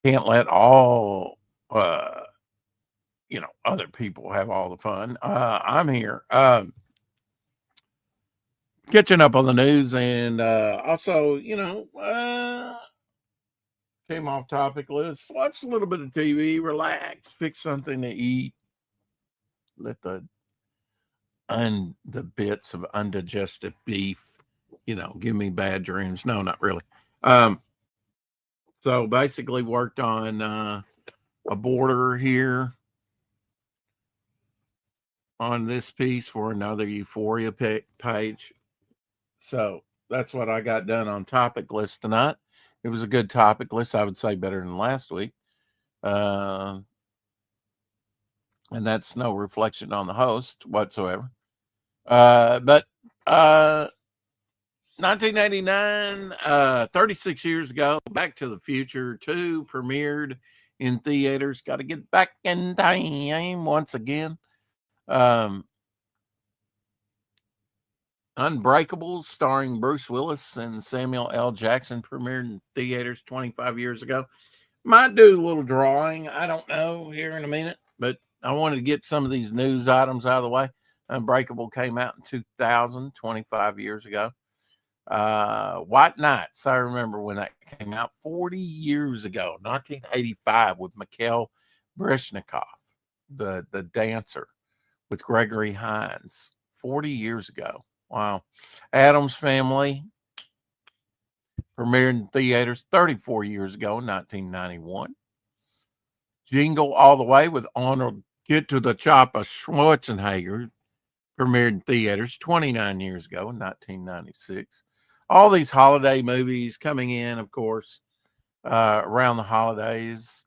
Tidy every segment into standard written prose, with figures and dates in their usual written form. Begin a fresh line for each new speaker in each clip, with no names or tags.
Can't let all, uh, other people have all the fun. I'm here. Catching up on the news and also, came off topic. Let's watch a little bit of TV, relax, fix something to eat, let the bits of undigested beef, give me bad dreams. No, not really. Um, so basically worked on a border here on this piece for another Euphoria page. So that's what I got done on topic list tonight. It was a good topic list. I would say better than last week. Uh, and that's no reflection on the host whatsoever. But 1989, 36 years ago, Back to the Future 2 premiered in theaters. Got to get back in time once again. Unbreakables, starring Bruce Willis and Samuel L. Jackson, premiered in theaters 25 years ago. Might do a little drawing. I don't know here in a minute, but I wanted to get some of these news items out of the way. Unbreakable came out in 2000, 25 years ago. White Nights, I remember when that came out 40 years ago, 1985, with Mikhail Breshnikov, the dancer, with Gregory Hines, 40 years ago. Wow. Addams Family premiered in theaters 34 years ago, 1991. Jingle All the Way with Arnold Get to the Chopper Schwarzenegger premiered in theaters 29 years ago, 1996. All these holiday movies coming in, of course, around the holidays,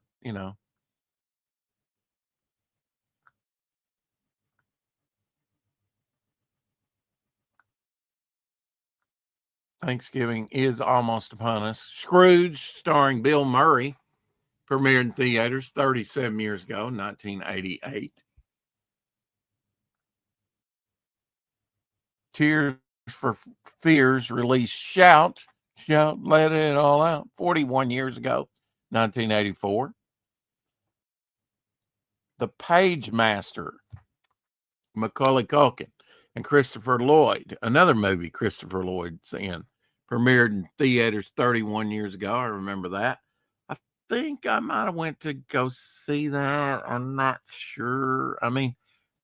Thanksgiving is almost upon us. Scrooge, starring Bill Murray, premiered in theaters 37 years ago, 1988. Tears for Fears released Shout, Let It All Out, 41 years ago, 1984. The Page Master, Macaulay Culkin and Christopher Lloyd, another movie Christopher Lloyd's in, premiered in theaters 31 years ago. I remember that. I think I might have went to go see that. I'm not sure. I mean,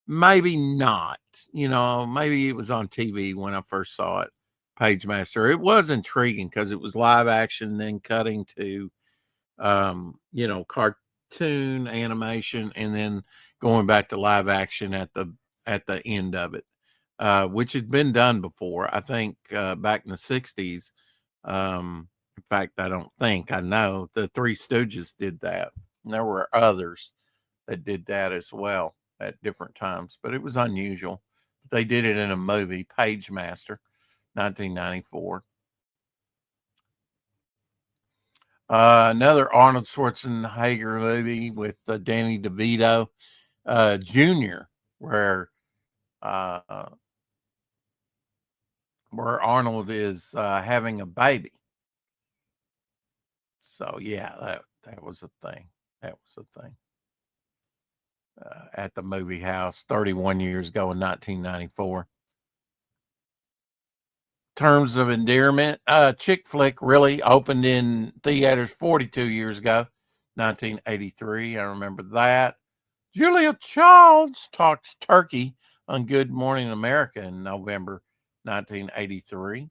maybe not. Maybe it was on TV when I first saw it. Page Master. It was intriguing because it was live action, then cutting to cartoon animation, and then going back to live action at the end of it, which had been done before. I think back in the 60s. In fact, I don't think I know the Three Stooges did that. And there were others that did that as well at different times, but it was unusual. They did it in a movie, Page Master, 1994. Another Arnold Schwarzenegger movie with Danny DeVito Jr., where uh, where Arnold is having a baby. So yeah, that was a thing. That was a thing. At the movie house 31 years ago in 1994. Terms of Endearment, chick flick, really opened in theaters 42 years ago, 1983. I remember that. Julia Childs talks turkey on Good Morning America in November 1983.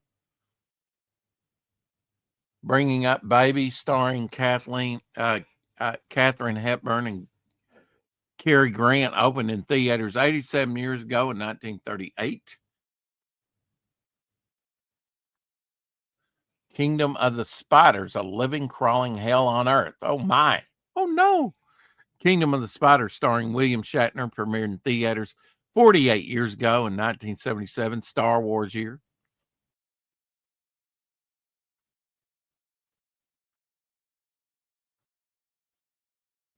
Bringing Up Baby, starring Katherine Hepburn and Cary Grant, opened in theaters 87 years ago in 1938. Kingdom of the Spiders, a living, crawling hell on earth. Oh, my. Oh, no. Kingdom of the Spiders, starring William Shatner, premiered in theaters 48 years ago in 1977, Star Wars year.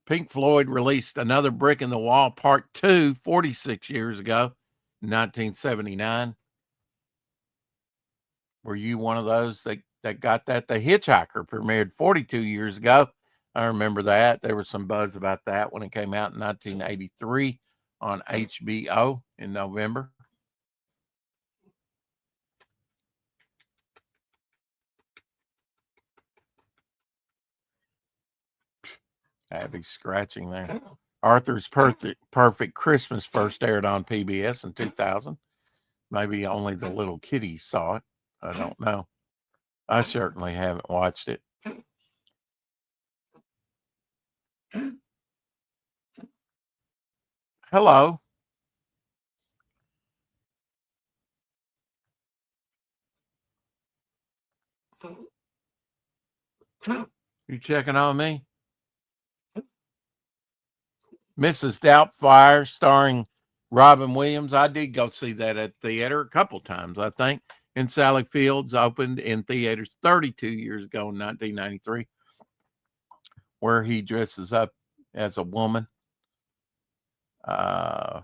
Pink Floyd released Another Brick in the Wall, Part 2, 46 years ago, 1979. Were you one of those that got that? The Hitchhiker premiered 42 years ago, I remember that. There was some buzz about that when it came out in 1983 on HBO in November. Abby's scratching there. Arthur's Perfect Christmas first aired on PBS in 2000. Maybe only the little kiddies saw it. I don't know. I certainly haven't watched it. Hello. You checking on me? Mrs. Doubtfire, starring Robin Williams. I did go see that at theater a couple times, I think. And Sally Fields opened in theaters 32 years ago in 1993, where he dresses up as a woman. I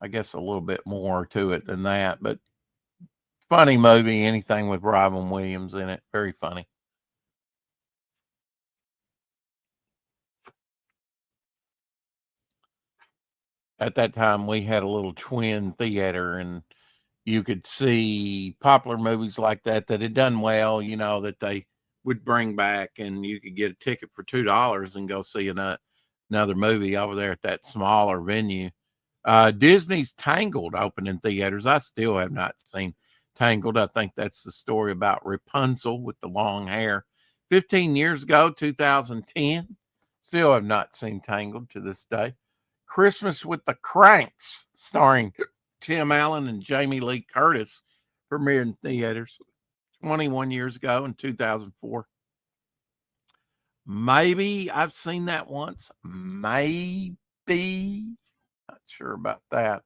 guess a little bit more to it than that, but funny movie. Anything with Robin Williams in it, very funny. At that time, we had a little twin theater, and you could see popular movies like that had done well, that they would bring back, and you could get a ticket for $2 and go see another movie over there at that smaller venue. Disney's Tangled opened in theaters. I still have not seen Tangled. I think that's the story about Rapunzel with the long hair. 15 years ago, 2010. Still have not seen Tangled to this day. Christmas with the Cranks, starring Tim Allen and Jamie Lee Curtis, premiered in theaters 21 years ago in 2004. Maybe I've seen that once. Maybe. Not sure about that.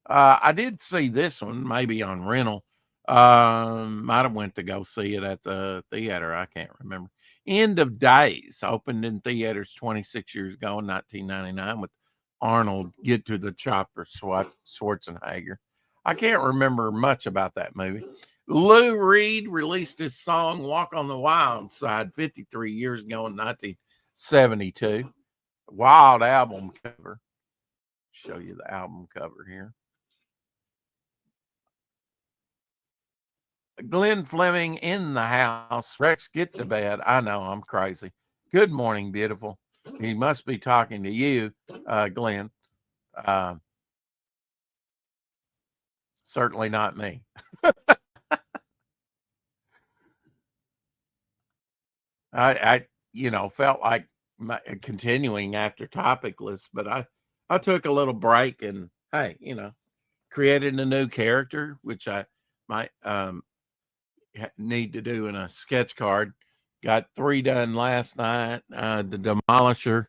I did see this one, maybe on rental. Might have went to go see it at the theater. I can't remember. End of Days opened in theaters 26 years ago in 1999 with Arnold Get to the Chopper Schwarzenegger. I can't remember much about that movie. Lou Reed released his song Walk on the Wild Side 53 years ago in 1972. Wild album cover. Show you the album cover here. Glenn Fleming in the house. Rex, get to bed. I know I'm crazy. Good morning, beautiful. He must be talking to you, Glenn. Certainly not me. I felt like continuing after topicless, but I took a little break and hey, created a new character, which I might need to do in a sketch card. Got 3 done last night. The Demolisher.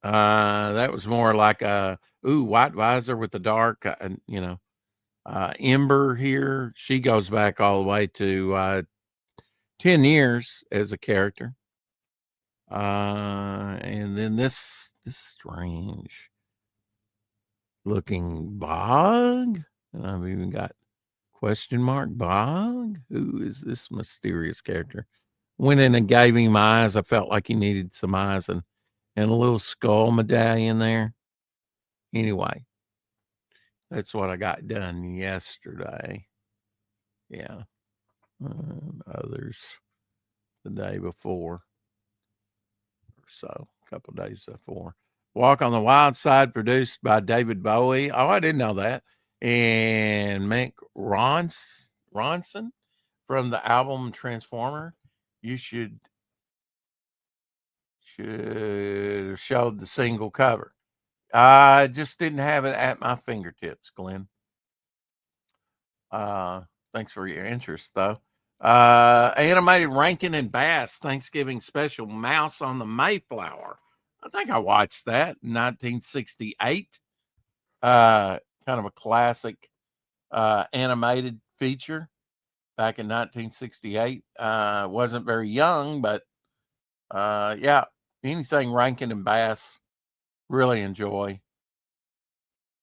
That was more like a White Visor with the dark, Ember here. She goes back all the way to 10 years as a character. And then this strange looking Bog. And I've even got question mark Bog. Who is this mysterious character? Went in and gave him eyes. I felt like he needed some eyes and a little skull medallion there. Anyway, that's what I got done yesterday. Yeah. Others the day before or so, a couple days before. Walk on the Wild Side, produced by David Bowie. Oh, I didn't know that. And Mick Ronson from the album Transformer. You should have showed the single cover. I just didn't have it at my fingertips, Glenn. Thanks for your interest, though. Animated Rankin and Bass Thanksgiving special, Mouse on the Mayflower. I think I watched that in 1968. Kind of a classic animated feature back in 1968. Wasn't very young, but yeah, anything Rankin and Bass, really enjoy.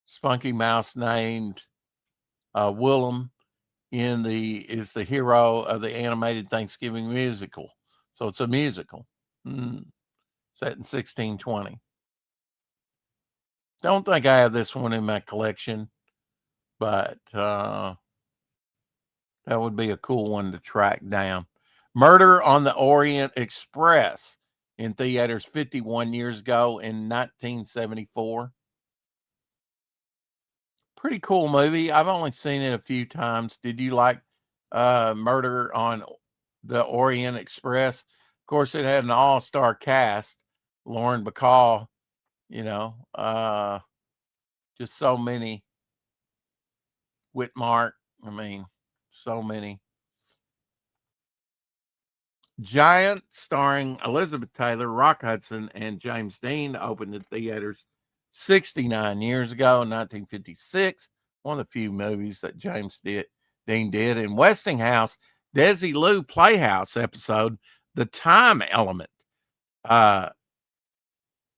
Spunky Mouse named Willem is the hero of the animated Thanksgiving musical. So it's a musical. Set in 1620. Don't think I have this one in my collection, but that would be a cool one to track down. Murder on the Orient Express in theaters 51 years ago in 1974. Pretty cool movie. I've only seen it a few times. Did you like Murder on the Orient Express? Of course, it had an all-star cast. Lauren Bacall, just so many. Whitmark, I mean, so many. Giant, starring Elizabeth Taylor, Rock Hudson, and James Dean, opened in theaters 69 years ago in 1956. One of the few movies that Dean did. In Westinghouse, Desilu Playhouse episode, The Time Element,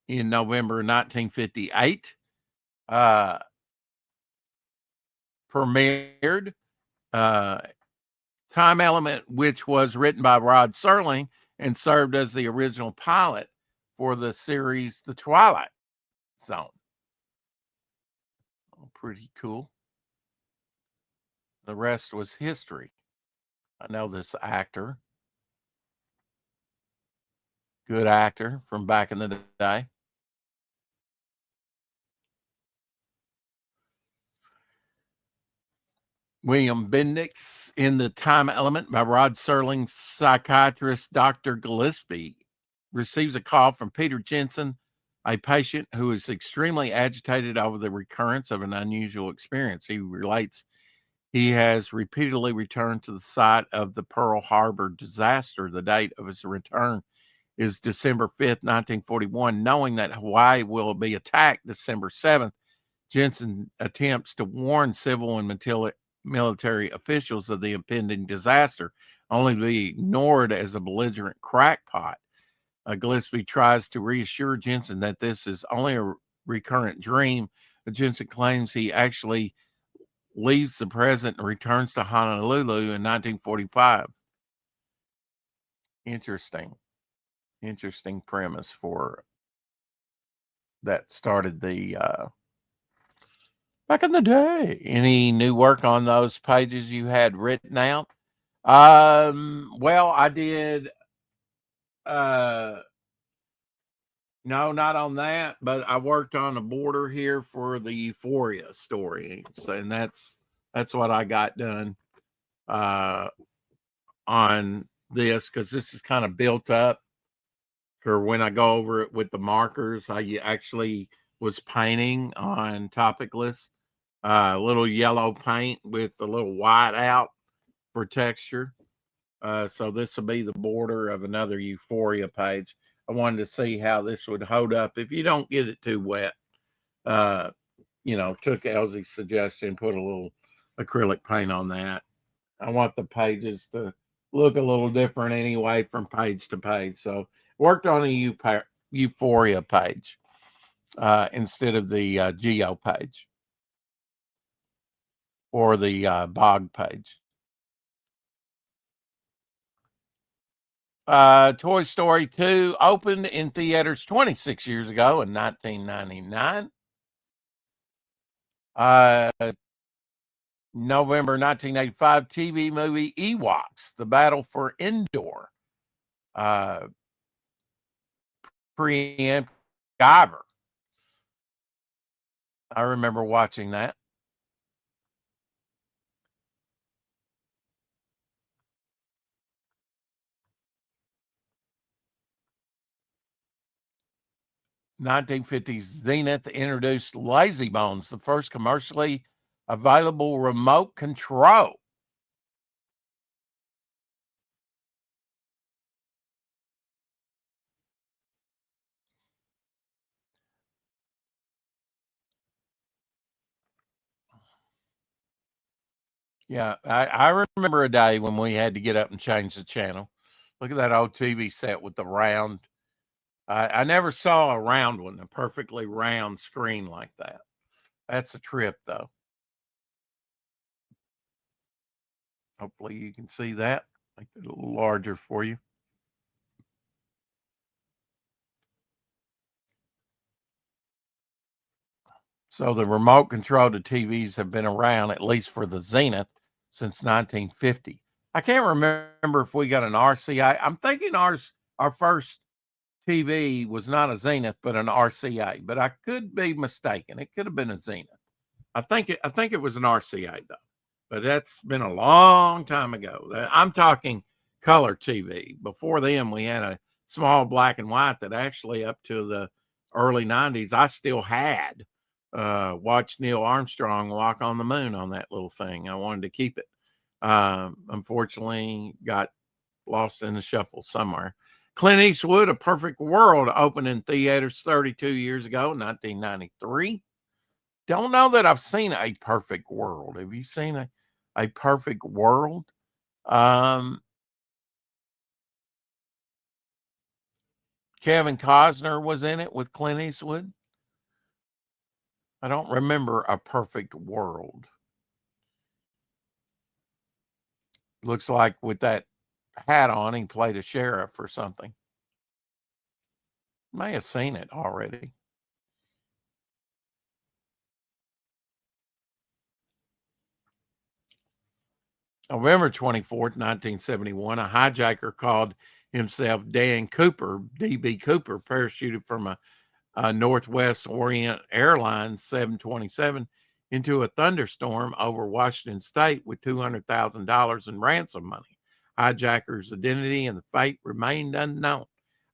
in November 1958, premiered. Time Element, which was written by Rod Serling and served as the original pilot for the series The Twilight Zone. Oh, pretty cool. The rest was history. I know this actor. Good actor from back in the day. William Bendix in The Time Element by Rod Serling. Psychiatrist Dr. Gillespie receives a call from Peter Jensen, a patient who is extremely agitated over the recurrence of an unusual experience. He relates he has repeatedly returned to the site of the Pearl Harbor disaster. The date of his return is December 5th, 1941. Knowing that Hawaii will be attacked December 7th, Jensen attempts to warn civil and military officials of the impending disaster, only to be ignored as a belligerent crackpot. Gillespie tries to reassure Jensen that this is only a recurrent dream. Jensen claims he actually leaves the present and returns to Honolulu in 1945. Interesting premise for that started the back in the day. Any new work on those pages you had written out? Well, I did. No, not on that, but I worked on a border here for the Euphoria story, and that's what I got done on this, because this is kind of built up for when I go over it with the markers. I actually was painting on Topicless, little yellow paint with a little white out for texture. So this will be the border of another Euphoria page. I wanted to see how this would hold up if you don't get it too wet. Took Elsie's suggestion, put a little acrylic paint on that. I want the pages to look a little different anyway from page to page. So worked on a Euphoria page instead of the Geo page or the Bog page. Toy Story 2 opened in theaters 26 years ago in 1999. November 1985 TV movie Ewoks, The Battle for Endor. Preempt Guyver. I remember watching that. '50s Zenith introduced Lazy Bones, the first commercially available remote control. Yeah, I remember a day when we had to get up and change the channel. Look at that old TV set with the round. I never saw a round one, a perfectly round screen like that. That's a trip, though. Hopefully you can see that. Make it a little larger for you. So the remote control to TVs have been around, at least for the Zenith, since 1950. I can't remember if we got an RCA. I'm thinking our first TV was not a Zenith, but an RCA. But I could be mistaken. It could have been a Zenith. I think it was an RCA though. But that's been a long time ago. I'm talking color TV. Before then, we had a small black and white that actually up to the early 90s I still had. Watched Neil Armstrong walk on the moon on that little thing. I wanted to keep it. Unfortunately, got lost in the shuffle somewhere. Clint Eastwood, A Perfect World, opened in theaters 32 years ago, 1993. Don't know that I've seen A Perfect World. Have you seen a Perfect World? Kevin Costner was in it with Clint Eastwood. I don't remember A Perfect World. Looks like with that hat on, he played a sheriff or something. May have seen it already. November 24th, 1971, a hijacker called himself Dan Cooper, DB Cooper, parachuted from a Northwest Orient Airlines 727 into a thunderstorm over Washington State with $200,000 in ransom money. Hijacker's identity and the fate remained unknown.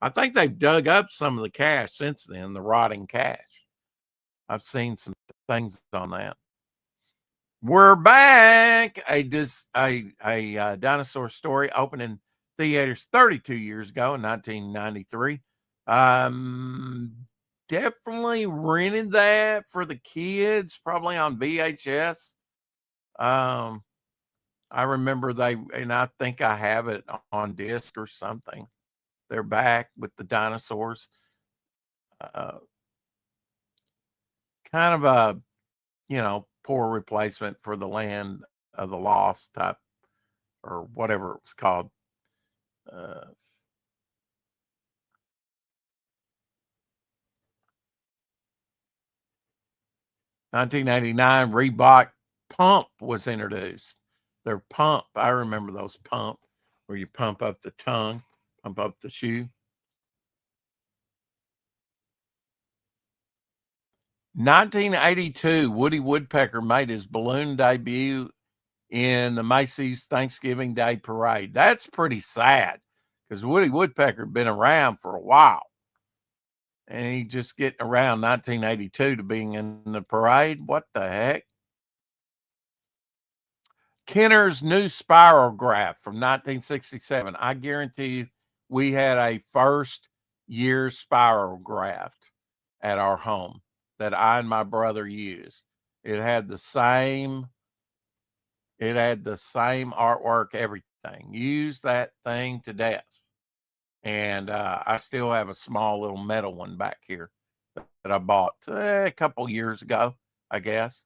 I think they've dug up some of the cash since then, the rotting cash. I've seen some things on that. We're back. A dinosaur story opened in theaters 32 years ago in 1993. Definitely rented that for the kids, probably on VHS. I remember and I think I have it on disc or something. They're back with the dinosaurs. Uh, Kind of a, poor replacement for the Land of the Lost type or whatever it was called. Uh, 1989, Reebok Pump was introduced. Their pump, I remember those pump where you pump up the tongue, pump up the shoe. 1982, Woody Woodpecker made his balloon debut in the Macy's Thanksgiving Day Parade. That's pretty sad because Woody Woodpecker had been around for a while. And he just getting around 1982 to being in the parade. What the heck? Kenner's new spirograph from 1967. I guarantee you we had a first year spirograph at our home that I and my brother used. It had the same artwork, everything. Used that thing to death. And I still have a small little metal one back here that I bought a couple years ago, I guess.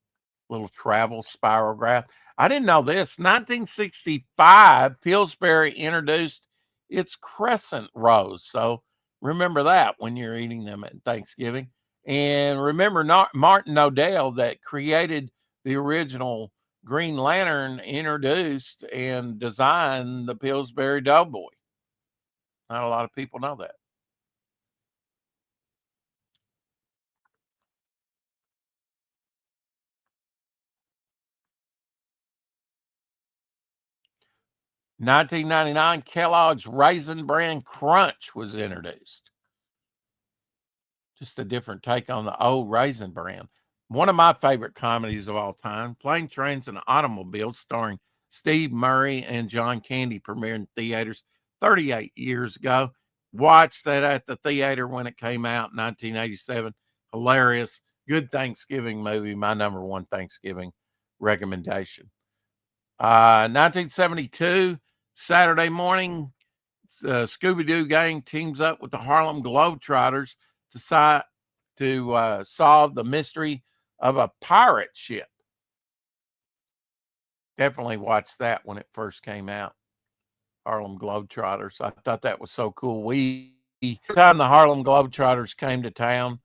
Little travel spirograph. I didn't know this. 1965, Pillsbury introduced its crescent rolls. So remember that when you're eating them at Thanksgiving. And remember Martin Odell that created the original Green Lantern introduced and designed the Pillsbury Doughboy. Not a lot of people know that. In 1999, Kellogg's Raisin Bran Crunch was introduced. Just a different take on the old Raisin Bran. One of my favorite comedies of all time, Plane, Trains, and Automobiles, starring Steve Murray and John Candy, premiered in theaters 38 years ago. Watched that at the theater when it came out in 1987. Hilarious. Good Thanksgiving movie. My number one Thanksgiving recommendation. 1972, Saturday morning, Scooby-Doo gang teams up with the Harlem Globetrotters to solve the mystery of a pirate ship. definitely watched that when it first came out. Harlem Globetrotters. I thought that was so cool. Time the Harlem Globetrotters came to town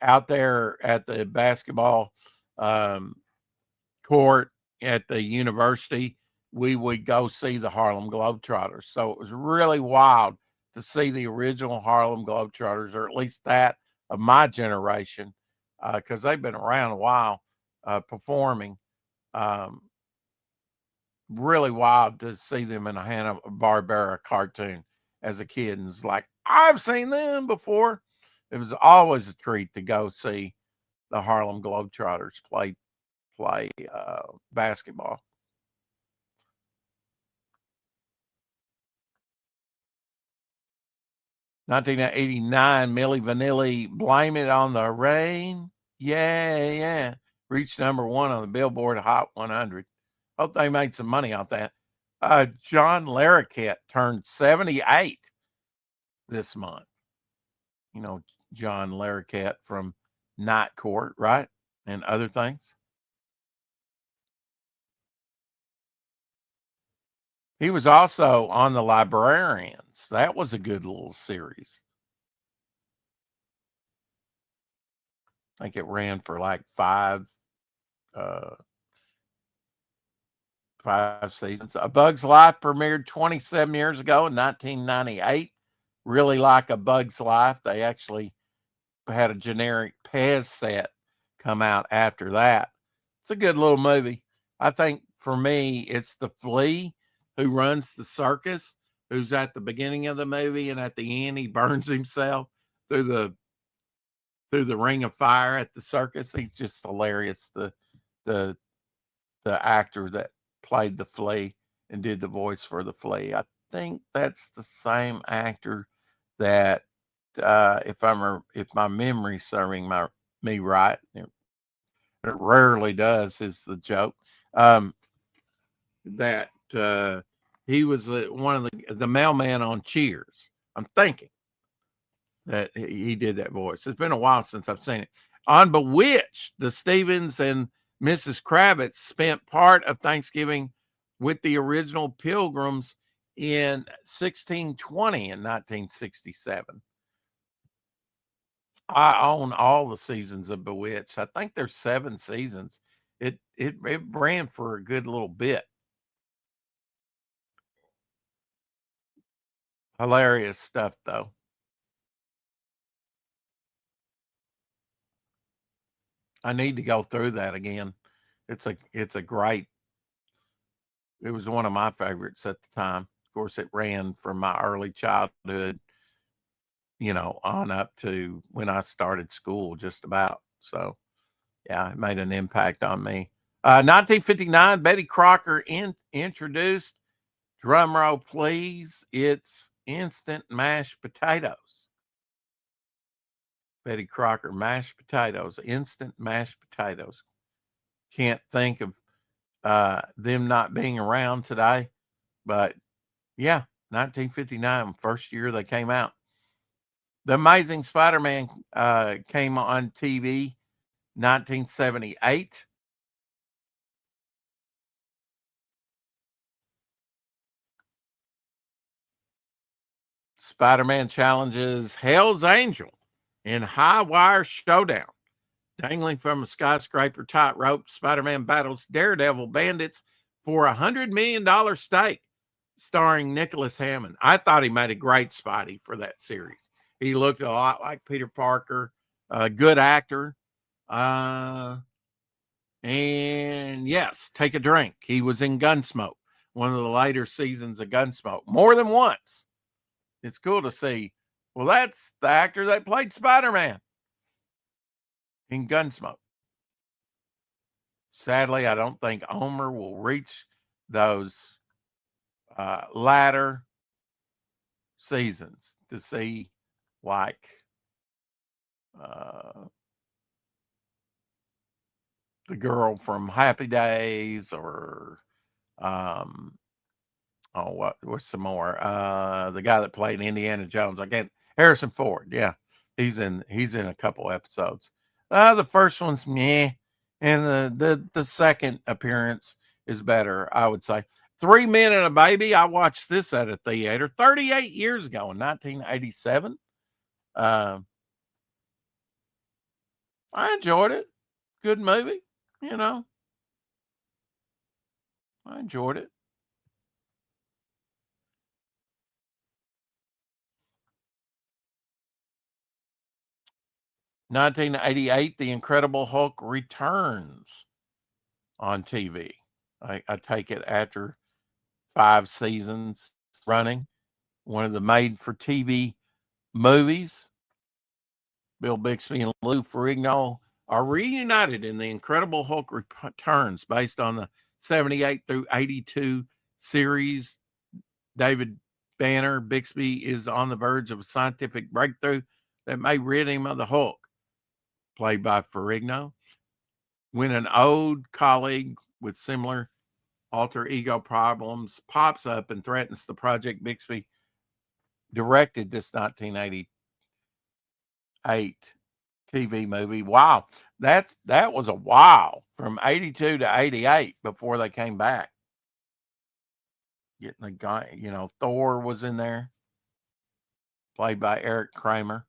out there at the basketball um, court at the university, we would go see the Harlem Globetrotters. So it was really wild to see the original Harlem Globetrotters, or at least that of my generation, because they've been around a while performing. Um, really wild to see them in a Hanna-Barbera cartoon as a kid. And it's like, I've seen them before. It was always a treat to go see the Harlem Globetrotters play basketball. "1989, Milli Vanilli, Blame It on the Rain." Yeah, yeah. Reached number 1 on the Billboard Hot 100. Hope they made some money off that. John Larroquette turned 78 this month. You know, John Larroquette from Night Court, right? And other things. He was also on The Librarians. That was a good little series. I think it ran for like 5 seasons. A Bug's Life premiered 27 years ago in 1998. Really like A Bug's Life. They actually had a generic Pez set come out after that. It's a good little movie. I think for me, it's the flea who runs the circus, who's at the beginning of the movie, and at the end he burns himself through the ring of fire at the circus. He's just hilarious. The actor that played the flea and did the voice for the flea. I think that's the same actor that if my memory's serving me right, it rarely does, is the joke. That he was one of the mailman on Cheers. I'm thinking that he did that voice. It's been a while since I've seen it. On Bewitched, the Stevens and Mrs. Kravitz spent part of Thanksgiving with the original Pilgrims in 1620 and 1967. I own all the seasons of Bewitched. I think there's 7 seasons. It ran for a good little bit. Hilarious stuff, though. I need to go through that again. It's a great. It was one of my favorites at the time. Of course, it ran from my early childhood, on up to when I started school, just about. So, yeah, it made an impact on me. 1959, Betty Crocker introduced, drum roll please, it's instant mashed potatoes. Betty Crocker mashed potatoes, instant mashed potatoes. Can't think of them not being around today, but yeah, 1959, first year they came out. The Amazing Spider-Man came on TV 1978. Spider-Man challenges Hell's Angel in High Wire Showdown. Dangling from a skyscraper tightrope, Spider-Man battles Daredevil bandits for $100 million stake, starring Nicholas Hammond. I thought he made a great Spidey for that series. He looked a lot like Peter Parker, a good actor. And yes, take a drink. He was in Gunsmoke, one of the later seasons of Gunsmoke, more than once. It's cool to see. Well, that's the actor that played Spider-Man in Gunsmoke. Sadly, I don't think Homer will reach those latter seasons to see like the girl from Happy Days or what's some more? The guy that played Indiana Jones. I can't. Harrison Ford. Yeah, he's in a couple episodes. The first one's meh, and the second appearance is better, I would say. 3 Men and a Baby. I watched this at a theater 38 years ago in 1987. I enjoyed it. Good movie. You know, I enjoyed it. 1988, The Incredible Hulk returns on TV. I take it after 5 seasons running. One of the made for TV movies. Bill Bixby and Lou Ferrigno are reunited in The Incredible Hulk Returns, based on the 78 through 82 series. David Banner Bixby is on the verge of a scientific breakthrough that may rid him of the Hulk, played by Ferrigno. When an old colleague with similar alter ego problems pops up and threatens the project, Bixby directed this 1988 TV movie. Wow, that was a while, from 82 to 88 before they came back. Getting the guy, Thor was in there, played by Eric Kramer.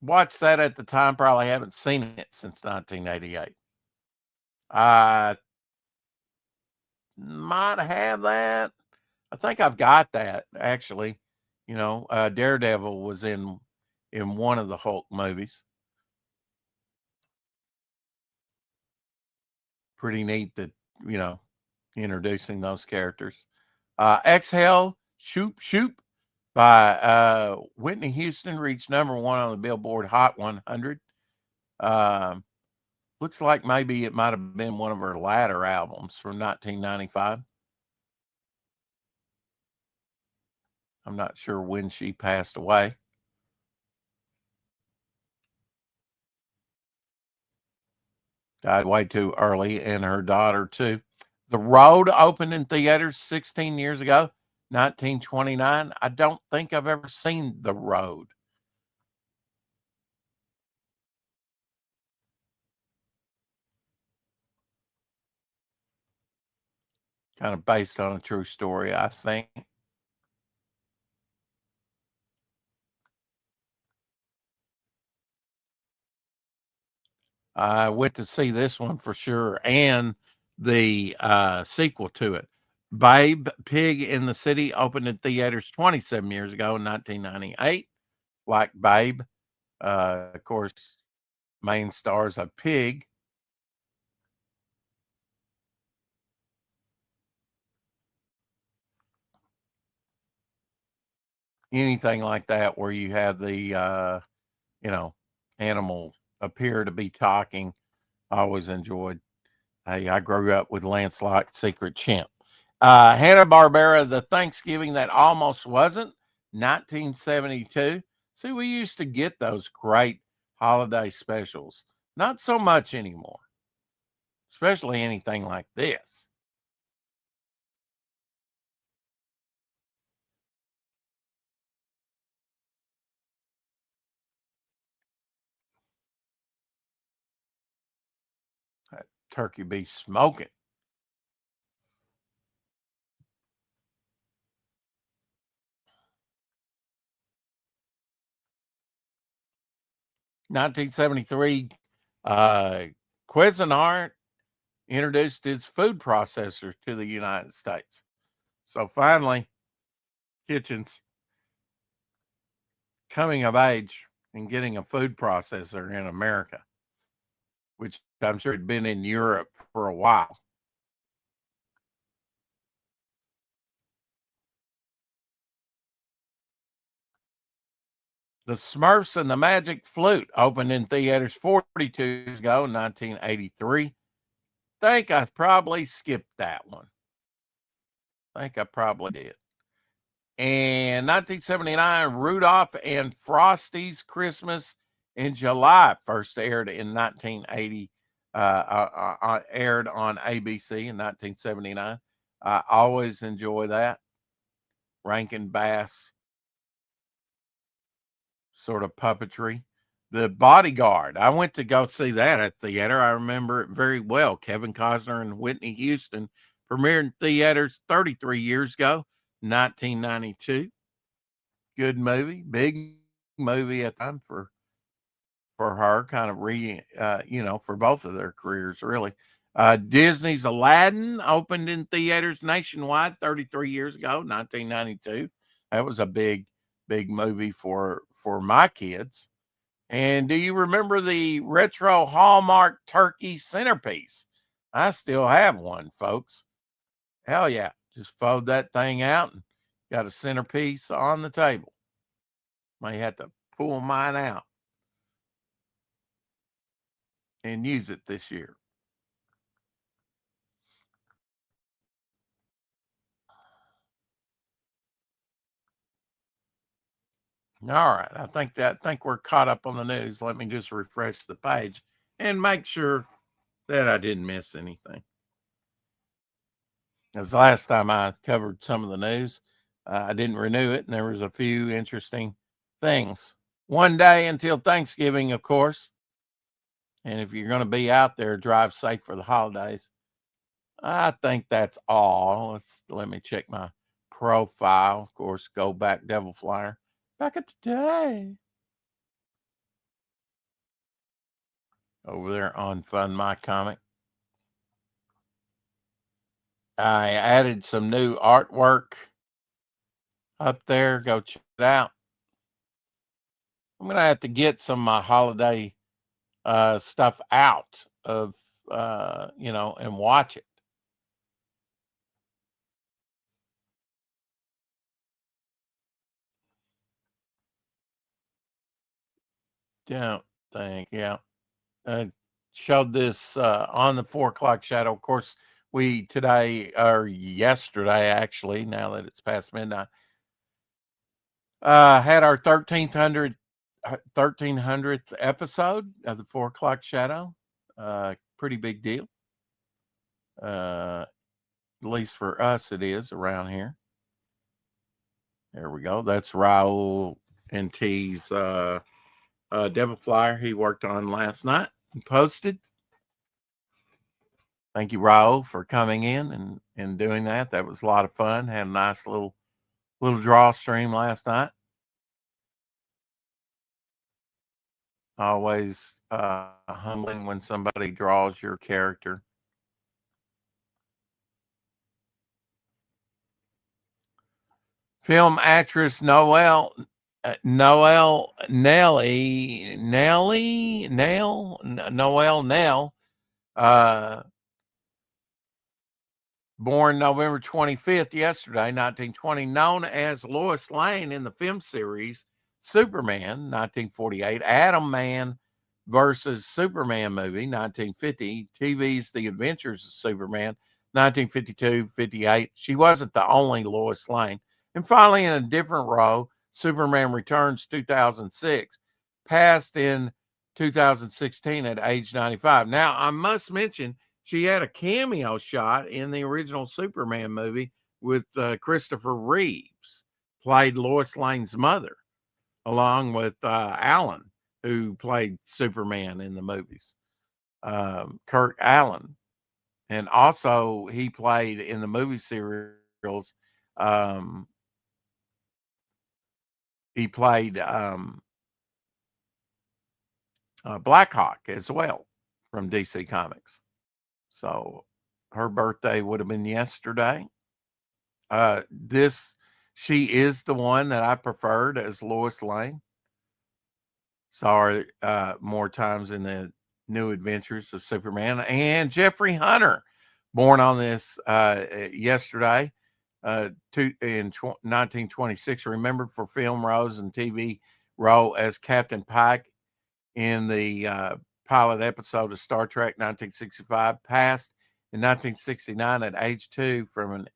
Watched that at the time. Probably haven't seen it since 1988. I might have that. I think I've got that, actually. Daredevil was in one of the Hulk movies. Pretty neat that, introducing those characters. Exhale, Shoop Shoop by Whitney Houston reached #1 on the Billboard Hot 100. Looks like maybe it might have been one of her latter albums from 1995. I'm not sure when she passed away. Died way too early, and her daughter too. The Road opened in theaters 16 years ago, 1929. I don't think I've ever seen The Road. Kind of based on a true story, I think. I went to see this one for sure, and the sequel to it. Babe, Pig in the City opened in theaters 27 years ago in 1998. Like Babe, of course, main stars a pig. Anything like that where you have the animal appear to be talking, I always enjoyed. Hey, I grew up with Lancelot Secret Chimp. Hanna-Barbera, The Thanksgiving That Almost Wasn't, 1972. See, we used to get those great holiday specials. Not so much anymore, especially anything like this. That turkey be smoking. 1973, Cuisinart introduced its food processor to the United States. So finally, kitchens coming of age and getting a food processor in America, which I'm sure had been in Europe for a while. The Smurfs and the Magic Flute opened in theaters 42 years ago, 1983. Think I probably skipped that one. Think I probably did. And 1979, Rudolph and Frosty's Christmas in July first aired in 1980. Aired on ABC in 1979. I always enjoy that. Rankin Bass sort of puppetry. The Bodyguard. I went to go see that at theater. I remember it very well. Kevin Costner and Whitney Houston premiered in theaters 33 years ago, 1992. Good movie, big movie at the time for her, kind of for both of their careers, really. Disney's Aladdin opened in theaters nationwide 33 years ago, 1992. That was a big movie for my kids. And do you remember the retro Hallmark turkey centerpiece? I still have one, folks. Hell yeah. Just fold that thing out and got a centerpiece on the table. May have to pull mine out and use it this year. All right. I think we're caught up on the news. Let me just refresh the page and make sure that I didn't miss anything. As last time I covered some of the news, I didn't renew it, and there was a few interesting things. One day until Thanksgiving, of course. And if you're going to be out there, drive safe for the holidays. I think that's all. Let me check my profile. Of course, go back Devil Flyer. Back at today. Over there on Fund My Comic. I added some new artwork up there. Go check it out. I'm going to have to get some of my holiday stuff out of, and watch it. Don't think, yeah. I showed this on the 4 o'clock shadow. Of course, we today or yesterday, actually, now that it's past midnight, had our 1300th episode of the 4 o'clock shadow. Pretty big deal. At least for us, it is around here. There we go. That's Raul and T's Devil Flyer he worked on last night and posted. Thank you, Raul, for coming in and doing that. That was a lot of fun. Had a nice little draw stream last night. Always humbling when somebody draws your character. Film actress Noelle Nell, born November 25th, yesterday, 1920, known as Lois Lane in the film series Superman, 1948, Atom Man versus Superman movie, 1950, TV's The Adventures of Superman, 1952, 58. She wasn't the only Lois Lane. And finally, in a different role, Superman Returns, 2006, passed in 2016 at age 95. Now, I must mention, she had a cameo shot in the original Superman movie with Christopher Reeves, played Lois Lane's mother, along with Alan, who played Superman in the movies, Kurt Allen. And also he played in the movie serials. He played Blackhawk as well from DC Comics. So her birthday would have been yesterday. She is the one that I preferred as Lois Lane. Saw her more times in the New Adventures of Superman. And Jeffrey Hunter, born on this yesterday, in 1926, remembered for film roles and TV role as Captain Pike in the pilot episode of Star Trek 1965, passed in 1969 at age 2 from an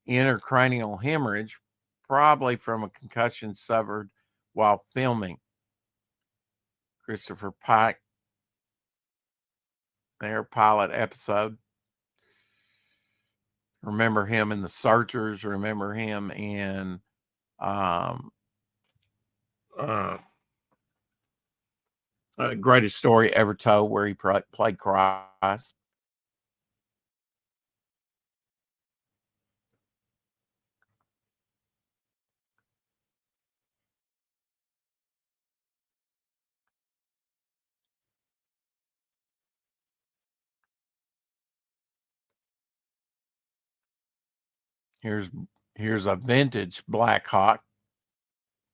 intracranial hemorrhage, probably from a concussion suffered while filming. Christopher Pike, their pilot episode. Remember him in The Searchers. Remember him in Greatest story ever told, where he played Christ. Here's here's a vintage Black Hawk.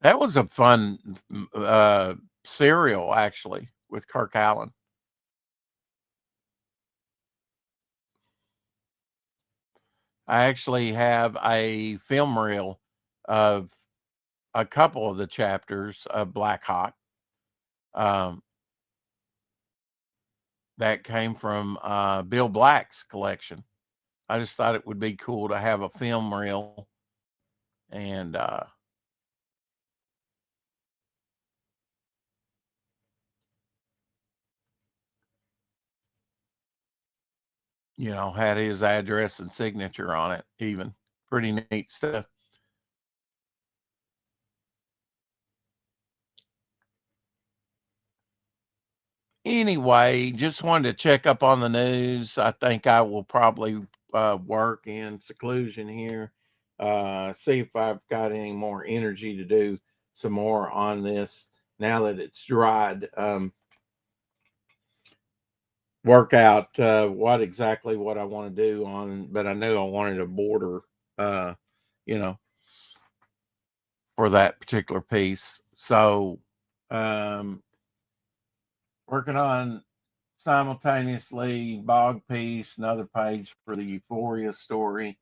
That was a fun serial, actually, with Kirk Allen. I actually have a film reel of a couple of the chapters of Black Hawk. Um, that came from Bill Black's collection. I just thought it would be cool to have a film reel and had his address and signature on it, even. Pretty neat stuff. Anyway, just wanted to check up on the news. I think I will probably work in seclusion here, see if I've got any more energy to do some more on this now that it's dried. Work out what I want to do on, but I knew I wanted a border, uh, you know, for that particular piece. So, um, working on simultaneously Bog piece, another page for the Euphoria story,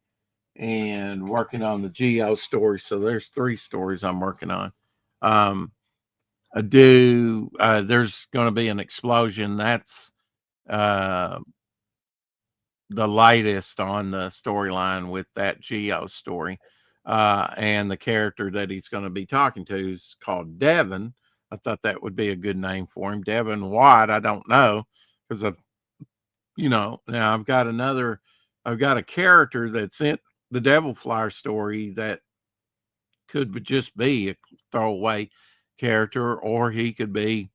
and working on the Geo story. So there's 3 stories I'm working on. There's going to be an explosion. That's uh, the lightest on the storyline with that Geo story. And the character that he's going to be talking to is called Devin. I thought that would be a good name for him. Devin Watt, I don't know, because now I've got a character that's in the Devil Flyer story that could just be a throwaway character, or he could be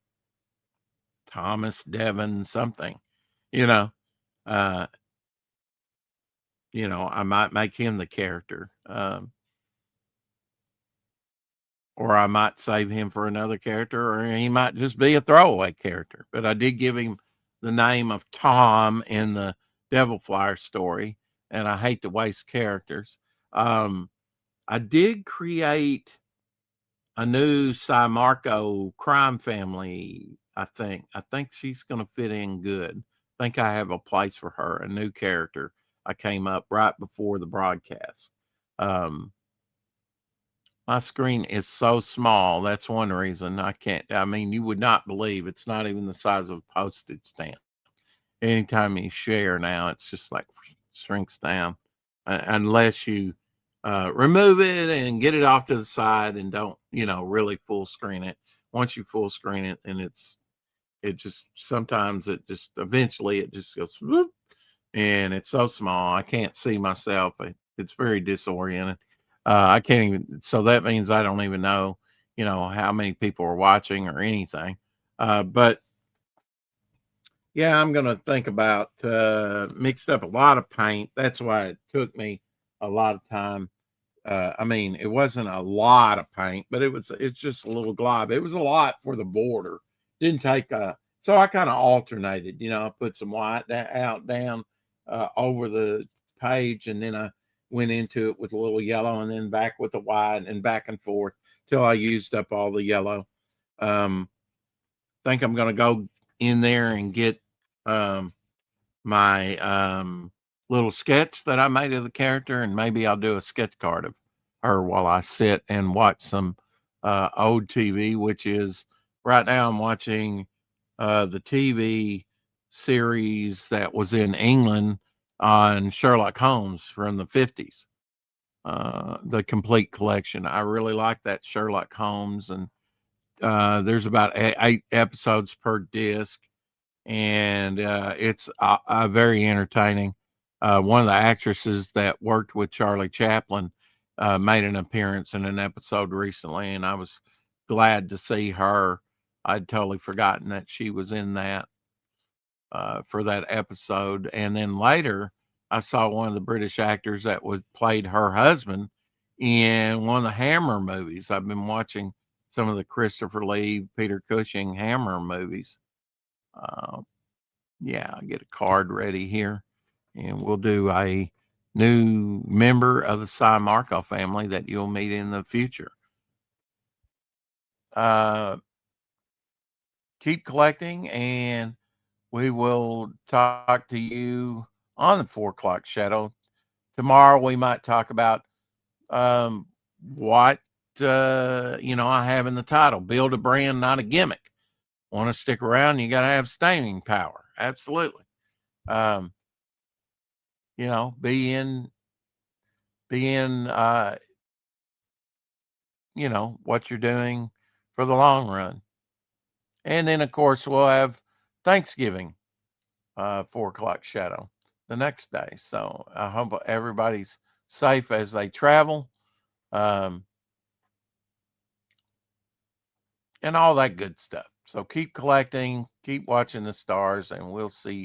Thomas Devin something, you know. Uh, I might make him the character. Or I might save him for another character, or he might just be a throwaway character. But I did give him the name of Tom in the Devil Flyer story, and I hate to waste characters. I did create a new Cy Marco crime family. I think she's going to fit in good. I think I have a place for her, a new character. I came up right before the broadcast. Um, my screen is so small. That's one reason I can't. I mean, you would not believe it's not even the size of a postage stamp. Anytime you share now, it's just like shrinks down unless you remove it and get it off to the side and don't, really full screen it. Once you full screen it, then it just sometimes it just eventually it just goes whoop, and it's so small I can't see myself. It's very disoriented. I can't even. So that means I don't even know, how many people are watching or anything. But yeah, I'm gonna think about mixed up a lot of paint. That's why it took me a lot of time. I mean, it wasn't a lot of paint, but it's just a little glob. It was a lot for the border. Didn't take so I kind of alternated. I put some white out down over the page, and then I went into it with a little yellow, and then back with the white, and back and forth till I used up all the yellow. Think I'm gonna go in there and get um, my little sketch that I made of the character, and maybe I'll do a sketch card of her while I sit and watch some old TV, which is right now I'm watching the TV series that was in England on Sherlock Holmes from the 50s. The complete collection. I really like that Sherlock Holmes, and there's about 8 episodes per disc, and it's very entertaining. One of the actresses that worked with Charlie Chaplin made an appearance in an episode recently, and I was glad to see her I'd totally forgotten that she was in that for that episode. And then later, I saw one of the British actors that was played her husband in one of the Hammer movies. I've been watching some of the Christopher Lee, Peter Cushing Hammer movies. Uh, yeah, I'll get a card ready here, and we'll do a new member of the Cy Markov family that you'll meet in the future. Keep collecting, and we will talk to you on the 4 o'clock shadow. Tomorrow, we might talk about what I have in the title: build a brand, not a gimmick. Want to stick around, you got to have staying power. Absolutely. Be in what you're doing for the long run. And then, of course, we'll have Thanksgiving 4 o'clock shadow the next day. So I hope everybody's safe as they travel, and all that good stuff. So keep collecting, keep watching the stars, and we'll see